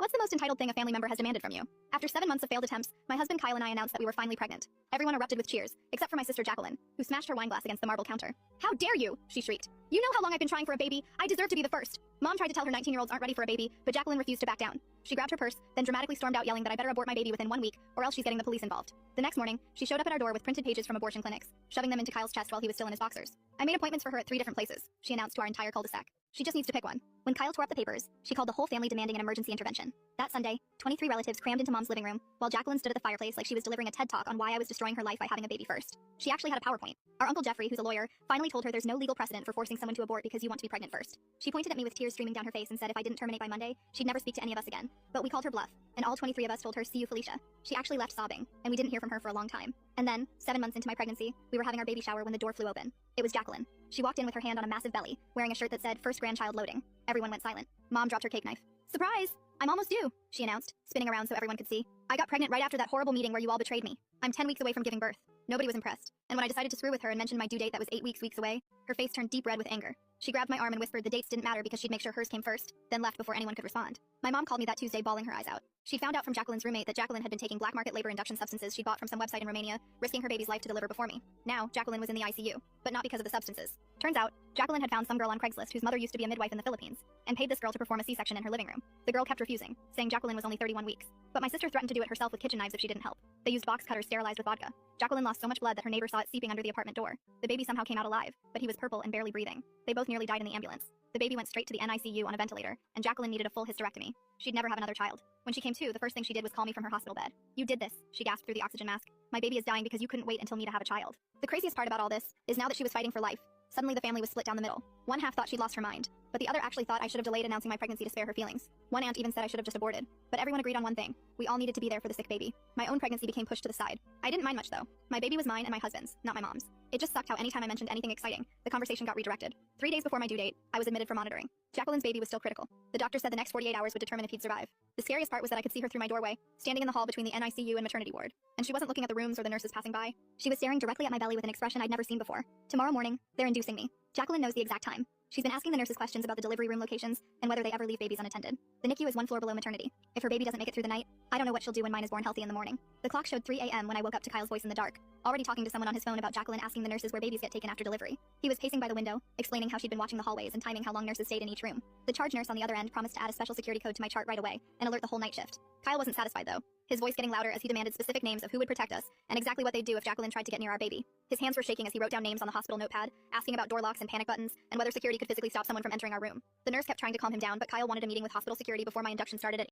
What's the most entitled thing a family member has demanded from you? After 7 months of failed attempts, my husband Kyle and I announced that we were finally pregnant. Everyone erupted with cheers, except for my sister Jacqueline, who smashed her wine glass against the marble counter. "How dare you!" she shrieked. "You know how long I've been trying for a baby? I deserve to be the first." Mom tried to tell her 19-year-olds aren't ready for a baby, but Jacqueline refused to back down. She grabbed her purse, then dramatically stormed out yelling that I better abort my baby within 1 week, or else she's getting the police involved. The next morning, she showed up at our door with printed pages from abortion clinics, shoving them into Kyle's chest while he was still in his boxers. "I made appointments for her at 3 different places," she announced to our entire cul-de-sac. "She just needs to pick one." When Kyle tore up the papers, she called the whole family demanding an emergency intervention. That Sunday, 23 relatives crammed into Mom's living room, while Jacqueline stood at the fireplace like she was delivering a TED Talk on why I was destroying her life by having a baby first. She actually had a PowerPoint. Our Uncle Jeffrey, who's a lawyer, finally told her there's no legal precedent for forcing someone to abort because you want to be pregnant first. She pointed at me with tears streaming down her face and said if I didn't terminate by Monday, she'd never speak to any of us again. But we called her bluff, and all 23 of us told her, "See you, Felicia." She actually left sobbing, and we didn't hear from her for a long time. And then, 7 months into my pregnancy, we were having our baby shower when the door flew open. It was Jacqueline. She walked in with her hand on a massive belly, wearing a shirt that said, "First grandchild loading." Everyone went silent. Mom dropped her cake knife. "Surprise! I'm almost due," she announced, spinning around so everyone could see. "I got pregnant right after that horrible meeting where you all betrayed me. I'm 10 weeks away from giving birth." Nobody was impressed, and when I decided to screw with her and mentioned my due date that was 8 weeks away, her face turned deep red with anger. She grabbed my arm and whispered the dates didn't matter because she'd make sure hers came first, then left before anyone could respond. My mom called me that Tuesday bawling her eyes out. She found out from Jacqueline's roommate that Jacqueline had been taking black market labor induction substances she'd bought from some website in Romania, risking her baby's life to deliver before me. Now, Jacqueline was in the ICU, but not because of the substances. Turns out, Jacqueline had found some girl on Craigslist whose mother used to be a midwife in the Philippines, and paid this girl to perform a C-section in her living room. The girl kept refusing, saying Jacqueline was only 31 weeks. But my sister threatened to do it herself with kitchen knives if she didn't help. They used box cutters sterilized with vodka. Jacqueline lost so much blood that her neighbor saw it seeping under the apartment door. The baby somehow came out alive, but he was purple and barely breathing. They both nearly died in the ambulance. The baby went straight to the NICU on a ventilator, and Jacqueline needed a full hysterectomy. She'd never have another child. When she came to, the first thing she did was call me from her hospital bed. "You did this," she gasped through the oxygen mask. "My baby is dying because you couldn't wait until me to have a child." The craziest part about all this is now that she was fighting for life, suddenly the family was split down the middle. One half thought she'd lost her mind, but the other actually thought I should have delayed announcing my pregnancy to spare her feelings. One aunt even said I should have just aborted. But everyone agreed on one thing. We all needed to be there for the sick baby. My own pregnancy became pushed to the side. I didn't mind much though. My baby was mine and my husband's, not my mom's. It just sucked how anytime I mentioned anything exciting, the conversation got redirected. 3 days before my due date, I was admitted for monitoring. Jacqueline's baby was still critical. The doctor said the next 48 hours would determine if he'd survive. The scariest part was that I could see her through my doorway, standing in the hall between the NICU and maternity ward. And she wasn't looking at the rooms or the nurses passing by. She was staring directly at my belly with an expression I'd never seen before. Tomorrow morning, they're inducing me. Jacqueline knows the exact time. She's been asking the nurses questions about the delivery room locations and whether they ever leave babies unattended. The NICU is 1 floor below maternity. If her baby doesn't make it through the night, I don't know what she'll do when mine is born healthy in the morning. The clock showed 3 a.m. when I woke up to Kyle's voice in the dark, already talking to someone on his phone about Jacqueline asking the nurses where babies get taken after delivery. He was pacing by the window, explaining how she'd been watching the hallways and timing how long nurses stayed in each room. The charge nurse on the other end promised to add a special security code to my chart right away and alert the whole night shift. Kyle wasn't satisfied though, his voice getting louder as he demanded specific names of who would protect us and exactly what they'd do if Jacqueline tried to get near our baby. His hands were shaking as he wrote down names on the hospital notepad, asking about door locks and panic buttons, and whether security could physically stop someone from entering our room. The nurse kept trying to calm him down, but Kyle wanted a meeting with hospital security before my induction started at